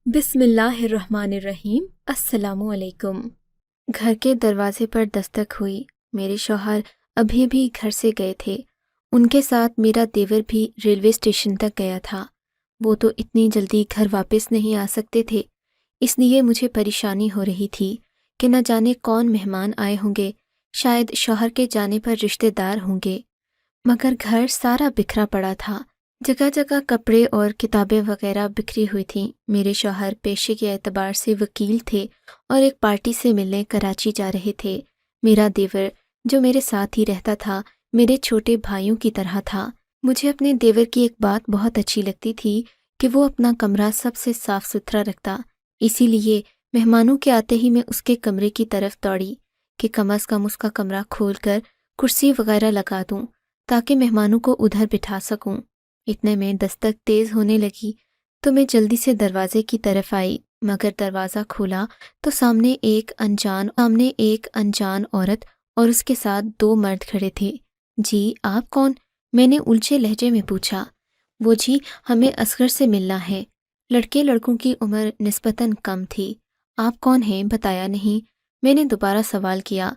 بسم اللہ الرحمن الرحیم۔ السلام علیکم۔ گھر کے دروازے پر دستک ہوئی۔ میرے شوہر ابھی ابھی گھر سے گئے تھے۔ ان کے ساتھ میرا دیور بھی ریلوے اسٹیشن تک گیا تھا۔ وہ تو اتنی جلدی گھر واپس نہیں آ سکتے تھے، اس لیے مجھے پریشانی ہو رہی تھی کہ نہ جانے کون مہمان آئے ہوں گے، شاید شوہر کے جانے پر رشتہ دار ہوں گے۔ مگر گھر سارا بکھرا پڑا تھا، جگہ جگہ کپڑے اور کتابیں وغیرہ بکھری ہوئی تھیں۔ میرے شوہر پیشے کے اعتبار سے وکیل تھے اور ایک پارٹی سے ملنے کراچی جا رہے تھے۔ میرا دیور جو میرے ساتھ ہی رہتا تھا، میرے چھوٹے بھائیوں کی طرح تھا۔ مجھے اپنے دیور کی ایک بات بہت اچھی لگتی تھی کہ وہ اپنا کمرہ سب سے صاف ستھرا رکھتا، اسی لیے مہمانوں کے آتے ہی میں اس کے کمرے کی طرف دوڑی کہ کم از کم اس کا کمرہ کھول کر کرسی وغیرہ لگا دوں تاکہ مہمانوں کو ادھر بٹھا سکوں۔ اتنے میں دستک تیز ہونے لگی تو میں جلدی سے دروازے کی طرف آئی، مگر دروازہ کھولا تو سامنے ایک انجان عورت اور اس کے ساتھ 2 مرد کھڑے تھے۔ جی آپ کون؟ میں نے الجھے لہجے میں پوچھا۔ وہ جی ہمیں اصغر سے ملنا ہے۔ لڑکے لڑکوں کی عمر نسبتاً کم تھی۔ آپ کون ہیں بتایا نہیں؟ میں نے دوبارہ سوال کیا۔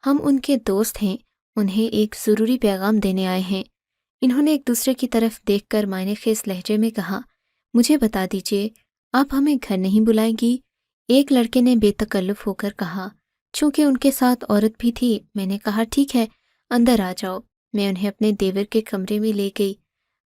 ہم ان کے دوست ہیں، انہیں ایک ضروری پیغام دینے آئے ہیں۔ انہوں نے ایک دوسرے کی طرف دیکھ کر معنی خیز لہجے میں کہا، مجھے بتا دیجئے آپ ہمیں گھر نہیں بلائیں گی؟ ایک لڑکے نے بے تکلف ہو کر کہا۔ چونکہ ان کے ساتھ عورت بھی تھی، میں نے کہا ٹھیک ہے، اندر آ جاؤ۔ میں انہیں اپنے دیور کے کمرے میں لے گئی۔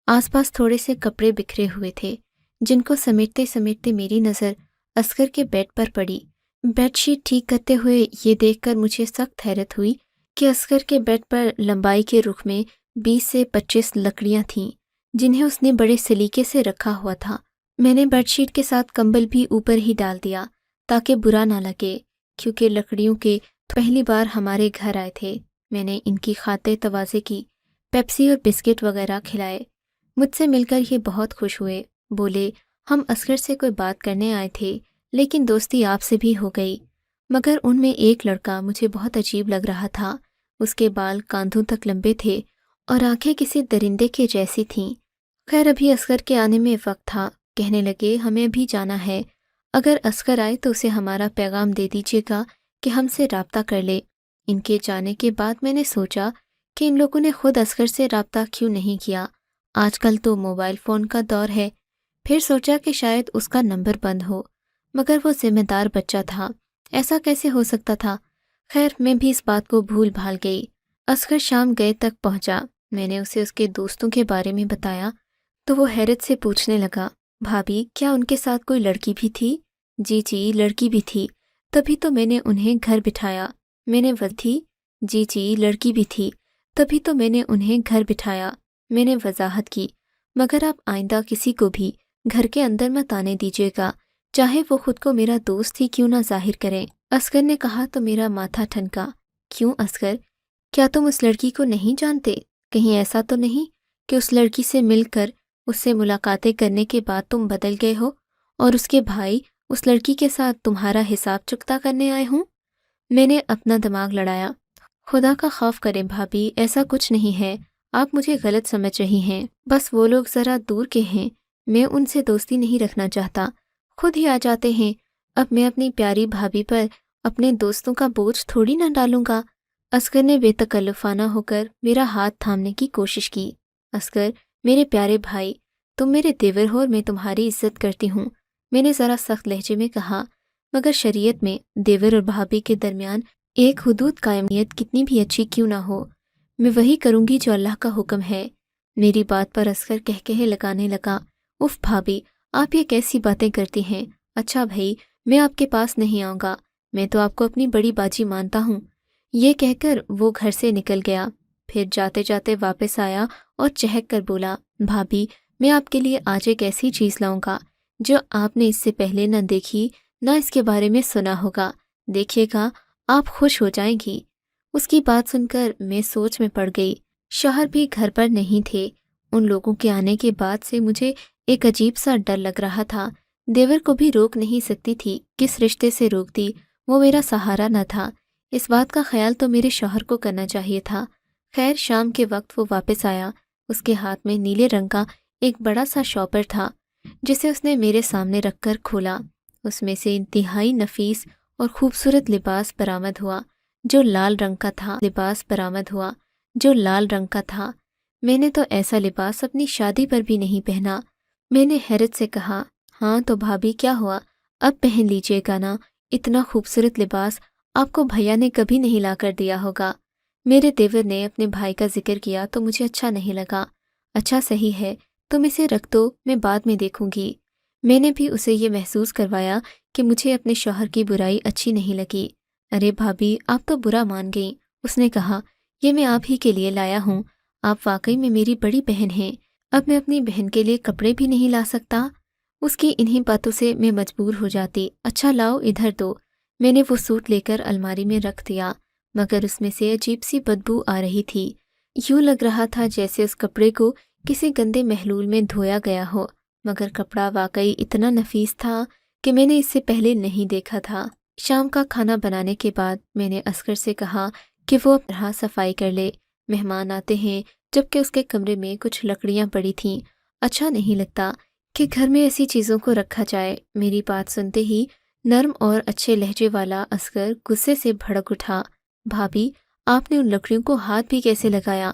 آس پاس تھوڑے سے کپڑے بکھرے ہوئے تھے جن کو سمیٹتے سمیٹتے میری نظر اصغر کے بیڈ پر پڑی۔ بیڈ شیٹ ٹھیک کرتے ہوئے یہ دیکھ کر مجھے سخت حیرت ہوئی کہ اصغر کے بیڈ پر لمبائی کے رخ میں 20 سے 25 لکڑیاں تھیں جنہیں اس نے بڑے سلیقے سے رکھا ہوا تھا۔ میں نے بیڈ شیٹ کے ساتھ کمبل بھی اوپر ہی ڈال دیا تاکہ برا نہ لگے، کیونکہ لکڑیوں کے پہلی بار ہمارے گھر آئے تھے۔ میں نے ان کی خاطر تواضع کی، پیپسی اور بسکٹ وغیرہ کھلائے۔ مجھ سے مل کر یہ بہت خوش ہوئے۔ بولے ہم اصغر سے کوئی بات کرنے آئے تھے، لیکن دوستی آپ سے بھی ہو گئی۔ مگر ان میں ایک لڑکا مجھے بہت عجیب لگ رہا تھا۔ اس کے بال کاندھوں تک لمبے تھے اور آنکھیں کسی درندے کے جیسی تھیں۔ خیر ابھی اصغر کے آنے میں وقت تھا۔ کہنے لگے ہمیں ابھی جانا ہے، اگر اصغر آئے تو اسے ہمارا پیغام دے دیجیے گا کہ ہم سے رابطہ کر لے۔ ان کے جانے کے بعد میں نے سوچا کہ ان لوگوں نے خود اصغر سے رابطہ کیوں نہیں کیا، آج کل تو موبائل فون کا دور ہے۔ پھر سوچا کہ شاید اس کا نمبر بند ہو، مگر وہ ذمہ دار بچہ تھا، ایسا کیسے ہو سکتا تھا؟ خیر میں بھی اس بات کو بھول بھال گئی۔ اصغر شام گئے تک پہنچا۔ میں نے اسے اس کے دوستوں کے بارے میں بتایا تو وہ حیرت سے پوچھنے لگا، بھابی کیا ان کے ساتھ کوئی لڑکی بھی تھی؟ جی جی لڑکی بھی تھی، تبھی تو میں نے انہیں گھر بٹھایا۔ میں نے تھی؟ جی جی لڑکی بھی تھی، تبھی تو میں نے انہیں گھر بٹھایا۔ میں نے وضاحت کی، مگر آپ آئندہ کسی کو بھی گھر کے اندر مت آنے دیجیے گا، چاہے وہ خود کو میرا دوست ہی کیوں نہ ظاہر کریں۔ اصغر نے کہا تو میرا ماتھا ٹھنکا۔ کیوں اصغر، کیا تم اس لڑکی کو نہیں جانتے؟ کہیں ایسا تو نہیں کہ اس لڑکی سے مل کر اس سے ملاقاتیں کرنے کے بعد تم بدل گئے ہو اور اس کے بھائی اس لڑکی کے ساتھ تمہارا حساب چکتا کرنے آئے ہوں؟ میں نے اپنا دماغ لڑایا۔ خدا کا خوف کریں بھابی، ایسا کچھ نہیں ہے، آپ مجھے غلط سمجھ رہی ہیں۔ بس وہ لوگ ذرا دور کے ہیں، میں ان سے دوستی نہیں رکھنا چاہتا، خود ہی آ جاتے ہیں۔ اب میں اپنی پیاری بھابی پر اپنے دوستوں کا بوجھ تھوڑی نہ ڈالوں گا۔ اصغر نے بے تکلفانہ ہو کر میرا ہاتھ تھامنے کی کوشش کی۔ اصغر میرے پیارے بھائی، تم میرے دیور ہو اور میں تمہاری عزت کرتی ہوں، میں نے ذرا سخت لہجے میں کہا، مگر شریعت میں دیور اور بھابی کے درمیان ایک حدود قائمیت کتنی بھی اچھی کیوں نہ ہو، میں وہی کروں گی جو اللہ کا حکم ہے۔ میری بات پر اصغر کہکہے لگانے لگا، اف بھابی آپ یہ کیسی باتیں کرتی ہیں؟ اچھا بھائی میں آپ کے پاس نہیں آؤں گا، میں تو آپ کو اپنی بڑی باجی مانتا ہوں۔ یہ کہہ کر وہ گھر سے نکل گیا۔ پھر جاتے جاتے واپس آیا اور چہک کر بولا، بھابی میں آپ کے لیے آج ایک ایسی چیز لاؤں گا جو آپ نے اس سے پہلے نہ دیکھی نہ اس کے بارے میں سنا ہوگا، دیکھیے گا آپ خوش ہو جائیں گی۔ اس کی بات سن کر میں سوچ میں پڑ گئی۔ شوہر بھی گھر پر نہیں تھے۔ ان لوگوں کے آنے کے بعد سے مجھے ایک عجیب سا ڈر لگ رہا تھا۔ دیور کو بھی روک نہیں سکتی تھی، کس رشتے سے روکتی، وہ میرا سہارا نہ تھا۔ اس بات کا خیال تو میرے شوہر کو کرنا چاہیے تھا۔ خیر شام کے وقت وہ واپس آیا۔ اس کے ہاتھ میں نیلے رنگ کا ایک بڑا سا شاپر تھا۔ جسے اس نے میرے سامنے رکھ کر کھولا۔ اس میں سے انتہائی نفیس اور خوبصورت لباس برآمد ہوا جو لال رنگ کا تھا۔ میں نے تو ایسا لباس اپنی شادی پر بھی نہیں پہنا۔ میں نے حیرت سے کہا، ہاں تو بھابھی کیا ہوا، اب پہن لیجئے گا نا، اتنا خوبصورت لباس آپ کو بھیا نے کبھی نہیں لا کر دیا ہوگا۔ میرے دیور نے اپنے بھائی کا ذکر کیا تو مجھے اچھا نہیں لگا۔ اچھا صحیح ہے، تم اسے رکھ دو، میں بعد میں دیکھوں گی۔ میں نے بھی اسے یہ محسوس کروایا کہ مجھے اپنے شوہر کی برائی اچھی نہیں لگی۔ ارے بھابھی، آپ تو برا مان گئیں۔ اس نے کہا، یہ میں آپ ہی کے لیے لایا ہوں، آپ واقعی میں میری بڑی بہن ہیں، اب میں اپنی بہن کے لیے کپڑے بھی نہیں لا سکتا؟ اس کی انہی باتوں سے میں مجبور ہو جاتی۔ اچھا لاؤ ادھر دو۔ میں نے وہ سوٹ لے کر الماری میں رکھ دیا، مگر اس میں سے عجیب سی بدبو آ رہی تھی۔ یوں لگ رہا تھا جیسے اس کپڑے کو کسی گندے محلول میں دھویا گیا ہو، مگر کپڑا واقعی اتنا نفیس تھا کہ میں نے اس سے پہلے نہیں دیکھا تھا۔ شام کا کھانا بنانے کے بعد میں نے اصغر سے کہا کہ وہ اپنا صفائی کر لے، مہمان آتے ہیں، جبکہ اس کے کمرے میں کچھ لکڑیاں پڑی تھیں۔ اچھا نہیں لگتا کہ گھر میں ایسی چیزوں کو رکھا جائے۔ میری بات سنتے ہی نرم اور اچھے لہجے والا اصغر غصے سے بھڑک اٹھا، بھابھی آپ نے ان لکڑیوں کو ہاتھ بھی کیسے لگایا؟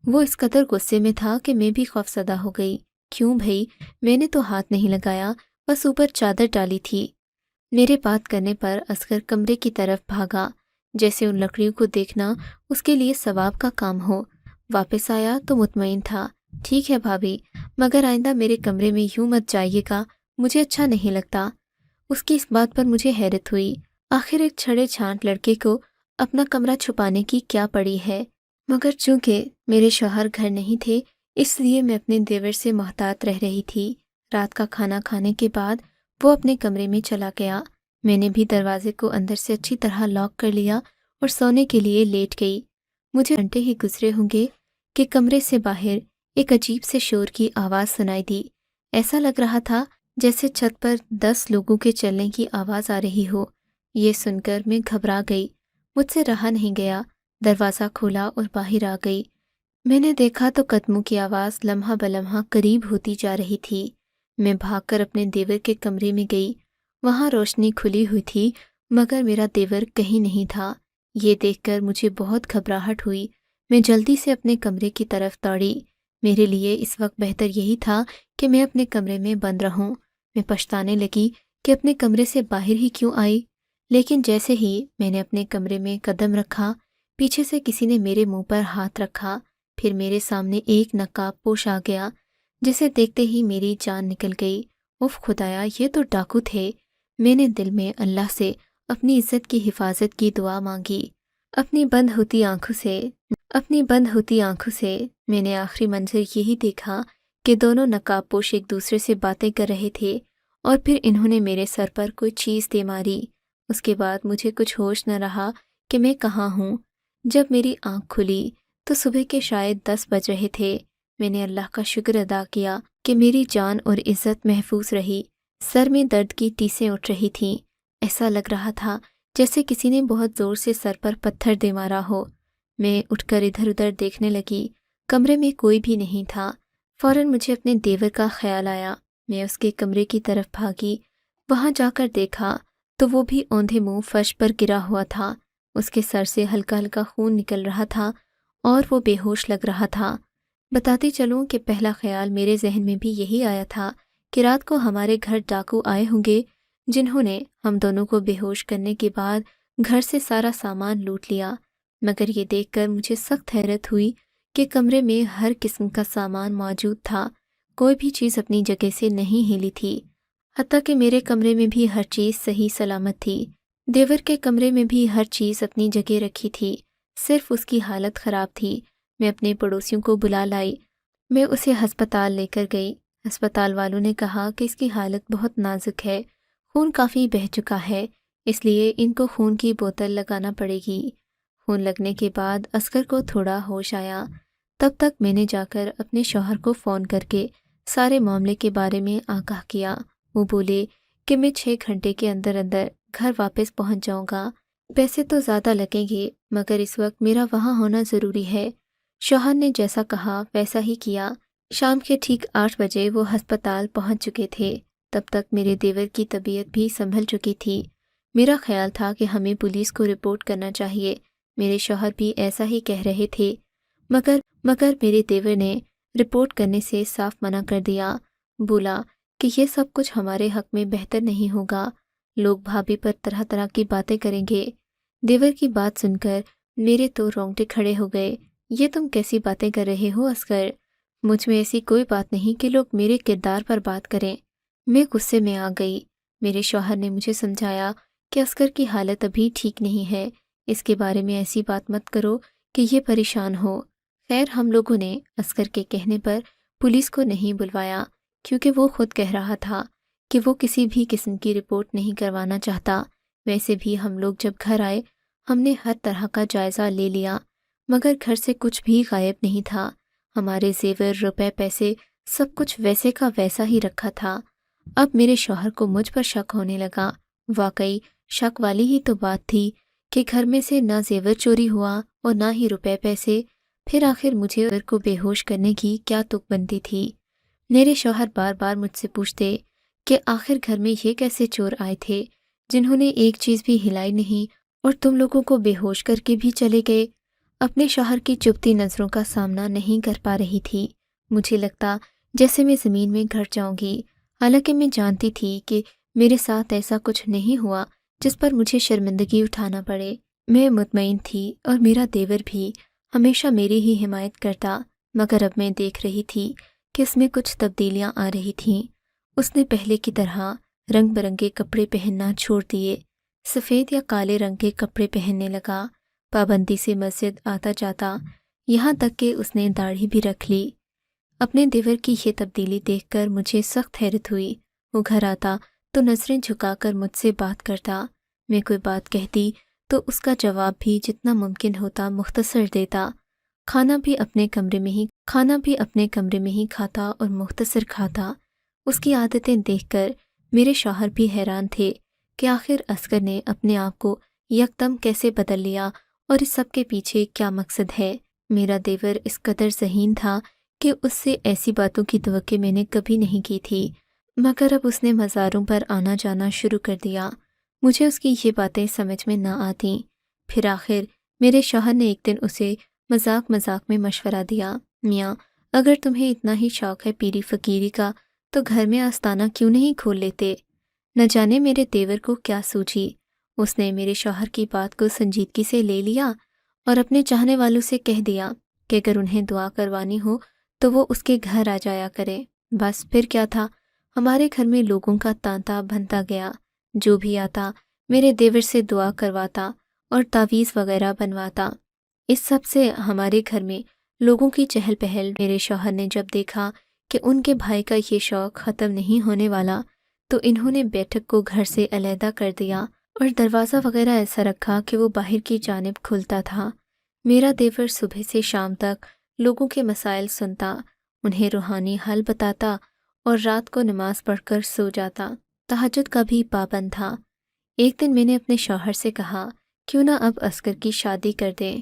وہ اس قدر غصے میں تھا کہ میں بھی خوفزدہ ہو گئی۔ کیوں بھئی، میں نے تو ہاتھ نہیں لگایا، بس اوپر چادر ڈالی تھی۔ میرے بات کرنے پر اصغر کمرے کی طرف بھاگا، جیسے ان لکڑیوں کو دیکھنا اس کے لیے ثواب کا کام ہو۔ واپس آیا تو مطمئن تھا، ٹھیک ہے بھابھی، مگر آئندہ میرے کمرے میں یوں مت جائیے گا، مجھے اچھا نہیں لگتا۔ اس کی اس بات پر مجھے حیرت ہوئی، آخر ایک چھڑے چھانٹ لڑکے کو اپنا کمرہ چھپانے کی کیا پڑی ہے؟ مگر چونکہ میرے شوہر گھر نہیں تھے، اس لیے میں اپنے دیور سے محتاط رہ رہی تھی۔ رات کا کھانا کھانے کے بعد وہ اپنے کمرے میں چلا گیا۔ میں نے بھی دروازے کو اندر سے اچھی طرح لاک کر لیا اور سونے کے لیے لیٹ گئی۔ مجھے گھنٹے ہی گزرے ہوں گے کہ کمرے سے باہر ایک عجیب سے شور کی آواز سنائی دی۔ ایسا لگ رہا تھا جیسے چھت پر 10 لوگوں کے چلنے کی آواز آ رہی ہو۔ یہ سن کر میں گھبرا گئی، مجھ سے رہا نہیں گیا، دروازہ کھولا اور باہر آ گئی۔ میں نے دیکھا تو قدموں کی آواز لمحہ بلمحہ قریب ہوتی جا رہی تھی۔ میں بھاگ کر اپنے دیور کے کمرے میں گئی، وہاں روشنی کھلی ہوئی تھی، مگر میرا دیور کہیں نہیں تھا۔ یہ دیکھ کر مجھے بہت گھبراہٹ ہوئی، میں جلدی سے اپنے کمرے کی طرف دوڑی۔ میرے لیے اس وقت بہتر یہی تھا کہ میں اپنے کمرے میں بند رہوں۔ میں پچھتانے لگی کہ اپنے کمرے سے باہر ہی کیوں آئی، لیکن جیسے ہی میں نے اپنے کمرے میں قدم رکھا، پیچھے سے کسی نے میرے منہ پر ہاتھ رکھا، پھر میرے سامنے ایک نقاب پوش آ گیا، جسے دیکھتے ہی میری جان نکل گئی۔ اف خدایا، یہ تو ڈاکو تھے۔ میں نے دل میں اللہ سے اپنی عزت کی حفاظت کی دعا مانگی۔ اپنی بند ہوتی آنکھوں سے میں نے آخری منظر یہی دیکھا کہ دونوں نقاب پوش ایک دوسرے سے باتیں کر رہے تھے، اور پھر انہوں نے میرے سر پر کوئی چیز دے ماری۔ اس کے بعد مجھے کچھ ہوش نہ رہا کہ میں کہاں ہوں۔ جب میری آنکھ کھلی تو صبح کے شاید 10 بج رہے تھے۔ میں نے اللہ کا شکر ادا کیا کہ میری جان اور عزت محفوظ رہی۔ سر میں درد کی ٹیسیں اٹھ رہی تھیں، ایسا لگ رہا تھا جیسے کسی نے بہت زور سے سر پر پتھر دے مارا ہو۔ میں اٹھ کر ادھر ادھر دیکھنے لگی، کمرے میں کوئی بھی نہیں تھا۔ فوراً مجھے اپنے دیور کا خیال آیا، میں اس کے کمرے کی طرف بھاگی۔ وہاں جا کر دیکھا تو وہ بھی اوندھے منہ فرش پر گرا ہوا تھا، اس کے سر سے ہلکا ہلکا خون نکل رہا تھا اور وہ بے ہوش لگ رہا تھا۔ بتاتی چلوں کہ پہلا خیال میرے ذہن میں بھی یہی آیا تھا کہ رات کو ہمارے گھر ڈاکو آئے ہوں گے، جنہوں نے ہم دونوں کو بے ہوش کرنے کے بعد گھر سے سارا سامان لوٹ لیا۔ مگر یہ دیکھ کر مجھے سخت حیرت ہوئی کہ کمرے میں ہر قسم کا سامان موجود تھا، کوئی بھی چیز اپنی جگہ سے نہیں ہلی تھی، حتیٰ کہ میرے کمرے میں بھی ہر چیز صحیح سلامت تھی۔ دیور کے کمرے میں بھی ہر چیز اپنی جگہ رکھی تھی، صرف اس کی حالت خراب تھی۔ میں اپنے پڑوسیوں کو بلا لائی، میں اسے ہسپتال لے کر گئی۔ ہسپتال والوں نے کہا کہ اس کی حالت بہت نازک ہے، خون کافی بہہ چکا ہے، اس لیے ان کو خون کی بوتل لگانا پڑے گی۔ خون لگنے کے بعد اصغر کو تھوڑا ہوش آیا، تب تک میں نے جا کر اپنے شوہر کو فون کر کے سارے معاملے کے بارے میں آگاہ کیا۔ وہ بولے کہ میں 6 گھنٹے کے اندر اندر گھر واپس پہنچ جاؤں گا، پیسے تو زیادہ لگیں گے مگر اس وقت میرا وہاں ہونا ضروری ہے۔ شوہر نے جیسا کہا ویسا ہی کیا، شام کے ٹھیک 8 بجے وہ ہسپتال پہنچ چکے تھے۔ تب تک میرے دیور کی طبیعت بھی سنبھل چکی تھی۔ میرا خیال تھا کہ ہمیں پولیس کو رپورٹ کرنا چاہیے، میرے شوہر بھی ایسا ہی کہہ رہے تھے، مگر میرے دیور نے رپورٹ کرنے سے صاف منع کر دیا۔ بولا کہ یہ سب کچھ ہمارے حق میں بہتر نہیں ہوگا، لوگ بھابھی پر طرح طرح کی باتیں کریں گے۔ دیور کی بات سن کر میرے تو رونگٹے کھڑے ہو گئے۔ یہ تم کیسی باتیں کر رہے ہو اصغر؟ مجھ میں ایسی کوئی بات نہیں کہ لوگ میرے کردار پر بات کریں۔ میں غصے میں آ گئی۔ میرے شوہر نے مجھے سمجھایا کہ اصغر کی حالت ابھی ٹھیک نہیں ہے، اس کے بارے میں ایسی بات مت کرو کہ یہ پریشان ہو۔ خیر ہم لوگوں نے اصغر کے کہنے پر پولیس کو نہیں بلوایا، کیونکہ وہ خود کہہ رہا تھا کہ وہ کسی بھی قسم کی رپورٹ نہیں کروانا چاہتا۔ ویسے بھی ہم لوگ جب گھر آئے ہم نے ہر طرح کا جائزہ لے لیا، مگر گھر سے کچھ بھی غائب نہیں تھا۔ ہمارے زیور، روپے، پیسے سب کچھ ویسے کا ویسا ہی رکھا تھا۔ اب میرے شوہر کو مجھ پر شک ہونے لگا۔ واقعی شک والی ہی تو بات تھی کہ گھر میں سے نہ زیور چوری ہوا اور نہ ہی روپے پیسے، پھر آخر مجھے ان کو بے ہوش کرنے کی کیا تک بنتی تھی؟ میرے شوہر بار بار مجھ سے پوچھتے کہ آخر گھر میں یہ کیسے چور آئے تھے جنہوں نے ایک چیز بھی ہلائی نہیں اور تم لوگوں کو بے ہوش کر کے بھی چلے گئے؟ اپنے شوہر کی چبھتی نظروں کا سامنا نہیں کر پا رہی تھی۔ مجھے لگتا جیسے میں زمین میں گھٹ جاؤں گی، حالانکہ میں جانتی تھی کہ میرے ساتھ ایسا کچھ نہیں ہوا جس پر مجھے شرمندگی اٹھانا پڑے۔ میں مطمئن تھی اور میرا دیور بھی ہمیشہ میری ہی حمایت کرتا، مگر اب میں دیکھ رہی تھی کہ اس میں کچھ تبدیلیاں آ رہی تھیں۔ اس نے پہلے کی طرح رنگ برنگے کپڑے پہننا چھوڑ دیے، سفید یا کالے رنگ کے کپڑے پہننے لگا، پابندی سے مسجد آتا جاتا، یہاں تک کہ اس نے داڑھی بھی رکھ لی۔ اپنے دیور کی یہ تبدیلی دیکھ کر مجھے سخت حیرت ہوئی۔ وہ گھر آتا تو نظریں جھکا کر مجھ سے بات کرتا، میں کوئی بات کہتی تو اس کا جواب بھی جتنا ممکن ہوتا مختصر دیتا، کھانا بھی اپنے کمرے میں ہی کھاتا اور مختصر کھاتا۔ اس کی عادتیں دیکھ کر میرے شوہر بھی حیران تھے کہ آخر اصغر نے اپنے آپ کو یکدم کیسے بدل لیا اور اس سب کے پیچھے کیا مقصد ہے۔ میرا دیور اس قدر ذہین تھا کہ اس سے ایسی باتوں کی توقع میں نے کبھی نہیں کی تھی، مگر اب اس نے مزاروں پر آنا جانا شروع کر دیا۔ مجھے اس کی یہ باتیں سمجھ میں نہ آتیں۔ پھر آخر میرے شوہر نے ایک دن اسے مذاق میں مشورہ دیا، میاں اگر تمہیں اتنا ہی شوق ہے پیری فقیری کا تو گھر میں آستانہ کیوں نہیں کھول لیتے؟ نہ جانے میرے دیور کو کیا سوچی، اس نے میرے شوہر کی بات کو سنجیدگی سے لے لیا اور اپنے چاہنے والوں سے کہہ دیا کہ اگر انہیں دعا کروانی ہو تو وہ اس کے گھر آ جایا کرے۔ بس پھر کیا تھا، ہمارے گھر میں لوگوں کا تانتا بنتا گیا، جو بھی آتا میرے دیور سے دعا کرواتا اور تعویذ وغیرہ بنواتا۔ اس سب سے ہمارے گھر میں لوگوں کی چہل پہل۔ میرے شوہر نے جب دیکھا کہ ان کے بھائی کا یہ شوق ختم نہیں ہونے والا تو انہوں نے بیٹھک کو گھر سے علیحدہ کر دیا اور دروازہ وغیرہ ایسا رکھا کہ وہ باہر کی جانب کھلتا تھا۔ میرا دیور صبح سے شام تک لوگوں کے مسائل سنتا، انہیں روحانی حل بتاتا اور رات کو نماز پڑھ کر سو جاتا، تہجد کا بھی پابند تھا۔ ایک دن میں نے اپنے شوہر سے کہا کیوں نہ اب اصغر کی شادی کر دیں،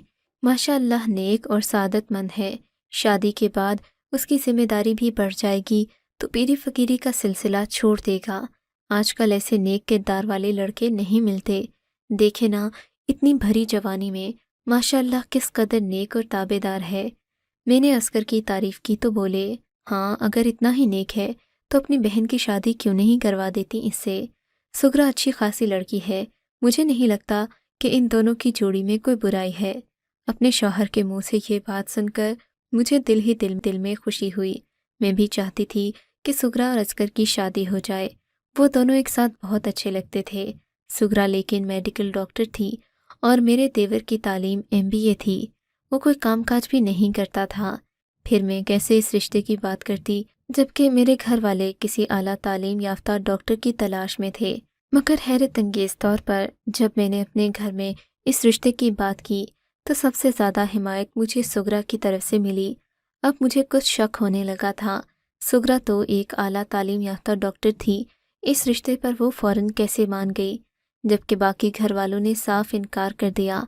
ماشاء اللہ نیک اور سعادت مند ہے، شادی کے بعد اس کی ذمہ داری بھی بڑھ جائے گی تو پیری فقیری کا سلسلہ چھوڑ دے گا۔ آج کل ایسے نیک کردار والے لڑکے نہیں ملتے، دیکھے نا اتنی بھری جوانی میں ماشاء اللہ کس قدر نیک اور تابع دار ہے۔ میں نے اصغر کی تعریف کی تو بولے ہاں اگر اتنا ہی نیک ہے تو اپنی بہن کی شادی کیوں نہیں کروا دیتی اس سے؟ سغرا اچھی خاصی لڑکی ہے، مجھے نہیں لگتا کہ ان دونوں کی جوڑی میں کوئی برائی ہے۔ اپنے شوہر کے منہ سے یہ بات سن کر مجھے دل میں خوشی ہوئی۔ میں بھی چاہتی تھی کہ سغرا اور اصغر کی شادی ہو جائے، وہ دونوں ایک ساتھ بہت اچھے لگتے تھے۔ سغرا لیکن میڈیکل ڈاکٹر تھی اور میرے دیور کی تعلیم MBA تھی، وہ کوئی کام کاج بھی نہیں کرتا تھا۔ پھر میں کیسے اس رشتے کی بات کرتی جبکہ میرے گھر والے کسی اعلیٰ تعلیم یافتہ ڈاکٹر کی تلاش میں تھے۔ مگر حیرت انگیز طور پر جب میں نے اپنے گھر میں اس رشتے کی بات کی تو سب سے زیادہ حمایت مجھے سغرا کی طرف سے ملی۔ اب مجھے کچھ شک ہونے لگا تھا، سغرا تو ایک اعلیٰ تعلیم یافتہ ڈاکٹر تھی، اس رشتے پر وہ فوراً کیسے مان گئی جبکہ باقی گھر والوں نے صاف انکار کر دیا۔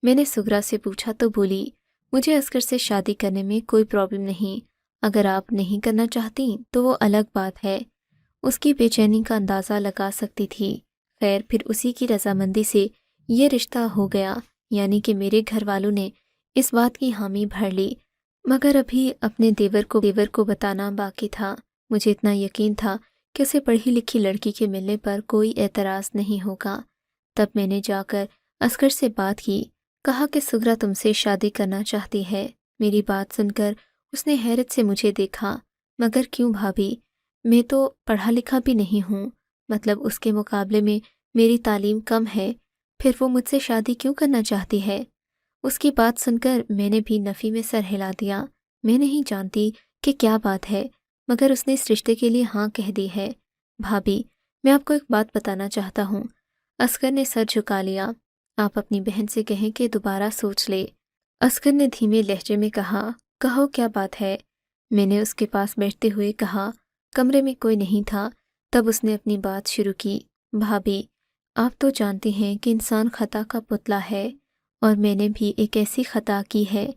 میں نے سغرا سے پوچھا تو بولی مجھے اصغر سے شادی کرنے میں کوئی پرابلم نہیں، اگر آپ نہیں کرنا چاہتی تو وہ الگ بات ہے۔ اس کی بے چینی کا اندازہ لگا سکتی تھی۔ خیر پھر اسی کی رضامندی سے یہ رشتہ ہو گیا، یعنی کہ میرے گھر والوں نے اس بات کی حامی بھر لی، مگر ابھی اپنے دیور کو بتانا باقی تھا۔ مجھے اتنا یقین تھا کہ اسے پڑھی لکھی لڑکی کے ملنے پر کوئی اعتراض نہیں ہوگا۔ تب میں نے جا کر اصغر سے بات کی، کہا کہ سغرا تم سے شادی کرنا چاہتی ہے۔ میری بات سن کر اس نے حیرت سے مجھے دیکھا۔ مگر کیوں بھابھی؟ میں تو پڑھا لکھا بھی نہیں ہوں، مطلب اس کے مقابلے میں میری تعلیم کم ہے، پھر وہ مجھ سے شادی کیوں کرنا چاہتی ہے؟ اس کی بات سن کر میں نے بھی نفی میں سر ہلا دیا۔ میں نہیں جانتی کہ کیا بات ہے، مگر اس نے اس رشتے کے لیے ہاں کہہ دی ہے۔ بھابھی میں آپ کو ایک بات بتانا چاہتا ہوں۔ اصغر نے سر جھکا لیا۔ آپ اپنی بہن سے کہیں کہ دوبارہ سوچ لے۔ اصغر نے دھیمے لہجے میں کہا، کہو کیا بات ہے؟ میں نے اس کے پاس بیٹھتے ہوئے کہا، کمرے میں کوئی نہیں تھا۔ تب اس نے اپنی بات شروع کی، بھابھی آپ تو جانتی ہیں کہ انسان خطا کا پتلا ہے، اور میں نے بھی ایک ایسی خطا کی ہے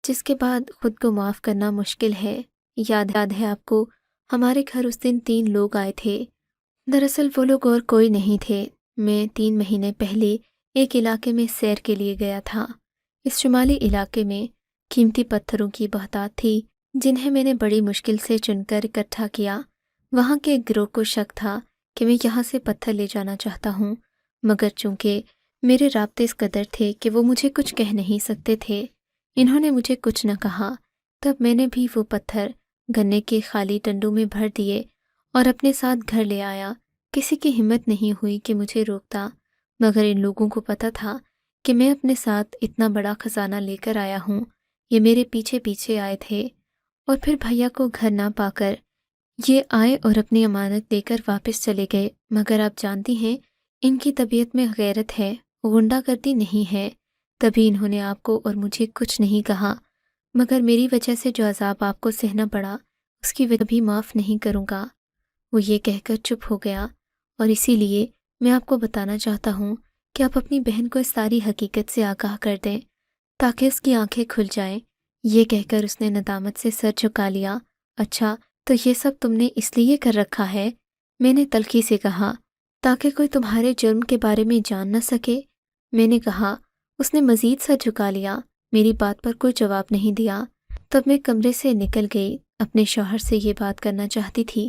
جس کے بعد خود کو معاف کرنا مشکل ہے۔ یاد ہے آپ کو، ہمارے گھر اس دن 3 لوگ آئے تھے۔ دراصل وہ لوگ اور کوئی نہیں تھے۔ میں 3 مہینے پہلے ایک علاقے میں سیر کے لیے گیا تھا۔ اس شمالی علاقے میں قیمتی پتھروں کی بہتات تھی جنہیں میں نے بڑی مشکل سے چن کر اکٹھا کیا۔ وہاں کے ایک گروہ کو شک تھا کہ میں یہاں سے پتھر لے جانا چاہتا ہوں، مگر چونکہ میرے رابطے اس قدر تھے کہ وہ مجھے کچھ کہہ نہیں سکتے تھے، انہوں نے مجھے کچھ نہ کہا۔ تب میں نے بھی وہ پتھر گنے کے خالی ٹنڈوں میں بھر دیے اور اپنے ساتھ گھر لے آیا۔ کسی کی ہمت نہیں ہوئی کہ مجھے روکتا، مگر ان لوگوں کو پتہ تھا کہ میں اپنے ساتھ اتنا بڑا خزانہ لے کر آیا ہوں۔ یہ میرے پیچھے پیچھے آئے تھے، اور پھر بھیا کو گھر نہ پا کر یہ آئے اور اپنی امانت لے کر واپس چلے گئے۔ مگر آپ جانتی ہیں ان کی طبیعت میں غیرت ہے، غنڈہ گردی نہیں ہے۔ تبھی انہوں نے آپ کو اور مجھے کچھ نہیں کہا، مگر میری وجہ سے جو عذاب آپ کو سہنا پڑا اس کی وجہ بھی معاف نہیں کروں گا۔ وہ یہ کہہ کر چپ ہو گیا، اور اسی لیے میں آپ کو بتانا چاہتا ہوں کہ آپ اپنی بہن کو اس ساری حقیقت سے آگاہ کر دیں تاکہ اس کی آنکھیں کھل جائیں۔ یہ کہہ کر اس نے ندامت سے سر جھکا لیا۔ اچھا تو یہ سب تم نے اس لیے کر رکھا ہے؟ میں نے تلخی سے کہا، تاکہ کوئی تمہارے جرم کے بارے میں جان نہ سکے۔ میں نے کہا۔ اس نے مزید سر جھکا لیا، میری بات پر کوئی جواب نہیں دیا۔ تب میں کمرے سے نکل گئی۔ اپنے شوہر سے یہ بات کرنا چاہتی تھی،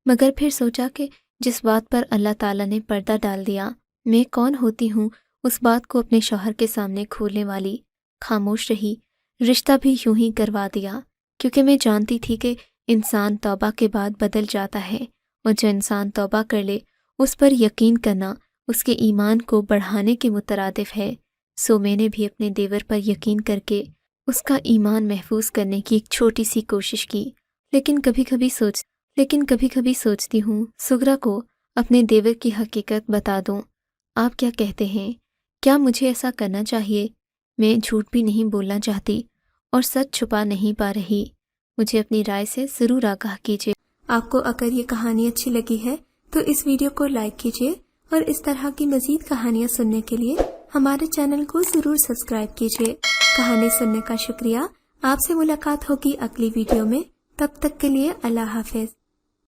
مگر پھر سوچا کہ جس بات پر اللہ تعالیٰ نے پردہ ڈال دیا، میں کون ہوتی ہوں اس بات کو اپنے شوہر کے سامنے کھولنے والی؟ خاموش رہی۔ رشتہ بھی یوں ہی کروا دیا، کیونکہ میں جانتی تھی کہ انسان توبہ کے بعد بدل جاتا ہے، اور جو انسان توبہ کر لے اس پر یقین کرنا اس کے ایمان کو بڑھانے کے مترادف ہے۔ سو میں نے بھی اپنے دیور پر یقین کر کے اس کا ایمان محفوظ کرنے کی ایک چھوٹی سی کوشش کی۔ لیکن کبھی کبھی سوچتی ہوں سغرا کو اپنے دیور کی حقیقت بتا دوں۔ آپ کیا کہتے ہیں؟ کیا مجھے ایسا کرنا چاہیے؟ میں جھوٹ بھی نہیں بولنا چاہتی اور سچ چھپا نہیں پا رہی۔ مجھے اپنی رائے سے ضرور آگاہ کیجیے۔ آپ کو اگر یہ کہانی اچھی لگی ہے تو اس ویڈیو کو لائک کیجیے، اور اس طرح کی مزید کہانیاں سننے کے لیے ہمارے چینل کو ضرور سبسکرائب کیجیے۔ کہانی سننے کا شکریہ۔ آپ سے ملاقات ہوگی اگلی ویڈیو میں، تب تک کے لیے اللہ حافظ۔